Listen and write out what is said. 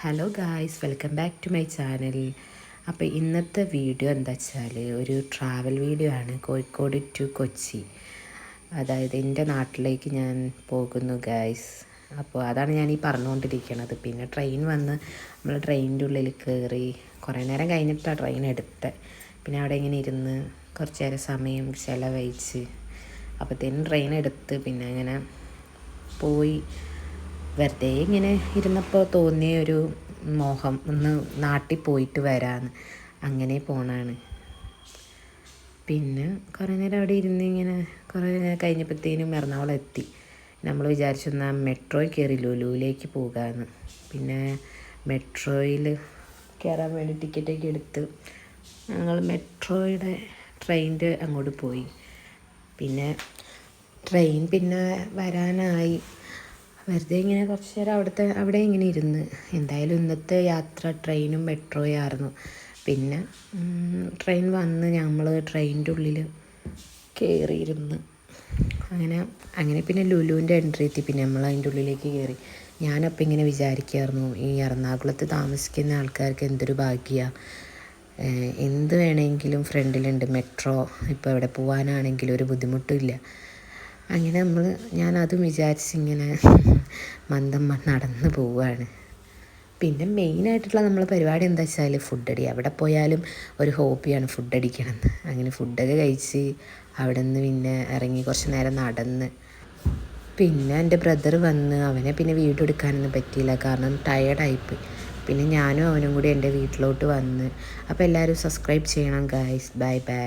Hello guys, welcome back to my channel. അപ്പോൾ ഇന്നത്തെ video എന്താ വെച്ചാൽ ഒരു ട്രാവൽ വീഡിയോ ആണ്. കോഴിക്കോട് ടു കൊച്ചി, അതായത് എൻ്റെ നാട്ടിലേക്ക് ഞാൻ പോകുന്നു ഗായ്സ്. അപ്പോൾ അതാണ് ഞാൻ ഈ പറഞ്ഞുകൊണ്ടിരിക്കുന്നത്. പിന്നെ ട്രെയിൻ വന്ന് നമ്മൾ ട്രെയിനിൻ്റെ ഉള്ളിൽ കയറി കുറേ നേരം കഴിഞ്ഞിട്ടാണ് ട്രെയിൻ എടുത്തത്. പിന്നെ അവിടെ ഇങ്ങനെ ഇരുന്ന് കുറച്ച് നേരം സമയം ചിലവഴിച്ച് അപ്പോഴത്തേനും ട്രെയിൻ എടുത്ത് പിന്നെ അങ്ങനെ പോയി. വെറുതെ ഇങ്ങനെ ഇരുന്നപ്പോൾ തോന്നിയ ഒരു മോഹം, ഒന്ന് നാട്ടിൽ പോയിട്ട് വരാമെന്ന്. അങ്ങനെ പോണാണ്. പിന്നെ കുറേ നേരം അവിടെ ഇരുന്ന് ഇങ്ങനെ കുറേ കഴിഞ്ഞപ്പോഴത്തേനും എറണാകുളം എത്തി. നമ്മൾ വിചാരിച്ചെന്നാൽ മെട്രോയിൽ കയറി ലുലുവിലേക്ക് പോകാമെന്ന്. പിന്നെ മെട്രോയിൽ കയറാൻ വേണ്ടി ടിക്കറ്റൊക്കെ എടുത്ത് ഞങ്ങൾ മെട്രോയുടെ ട്രെയിനിൻ്റെ അങ്ങോട്ട് പോയി. പിന്നെ ട്രെയിൻ പിന്നെ വരാനായി. വെറുതെ ഇങ്ങനെ കുറച്ച് നേരം അവിടെ ഇങ്ങനെ ഇരുന്ന്. എന്തായാലും ഇന്നത്തെ യാത്ര ട്രെയിനും മെട്രോയും ആയിരുന്നു. പിന്നെ ട്രെയിൻ വന്ന് നമ്മൾ ട്രെയിനിൻ്റെ ഉള്ളിൽ കയറിയിരുന്ന് അങ്ങനെ പിന്നെ ലുലുവിൻ്റെ എൻട്രി എത്തി. പിന്നെ നമ്മൾ അതിൻ്റെ ഉള്ളിലേക്ക് കയറി. ഞാനപ്പോൾ ഇങ്ങനെ വിചാരിക്കുമായിരുന്നു, ഈ എറണാകുളത്ത് താമസിക്കുന്ന ആൾക്കാർക്ക് എന്തൊരു ഭാഗ്യമാണ്. എന്ത് വേണമെങ്കിലും ഫ്രണ്ടിലുണ്ട്. മെട്രോ ഇപ്പോൾ എവിടെ പോകാനാണെങ്കിലും ഒരു ബുദ്ധിമുട്ടും ഇല്ല. അങ്ങനെ ഞാനതും വിചാരിച്ചിങ്ങനെ മന്ദം നടന്ന് പോവുകയാണ്. പിന്നെ മെയിനായിട്ടുള്ള നമ്മളെ പരിപാടി എന്താ വെച്ചാൽ ഫുഡടി. അവിടെ പോയാലും ഒരു ഹോബിയാണ് ഫുഡ് അടിക്കണം. അങ്ങനെ ഫുഡൊക്കെ കഴിച്ച് അവിടെ നിന്ന് പിന്നെ ഇറങ്ങി കുറച്ച് നേരം നടന്ന്. പിന്നെ എൻ്റെ ബ്രദർ വന്ന്. അവനെ പിന്നെ വീഡിയോ എടുക്കാനൊന്നും പറ്റിയില്ല, കാരണം ടയേർഡായിപ്പോയി. പിന്നെ ഞാനും അവനും കൂടി എൻ്റെ വീട്ടിലോട്ട് വന്ന്. അപ്പോൾ എല്ലാവരും സബ്സ്ക്രൈബ് ചെയ്യണം ഗായ്സ്. Bye bye.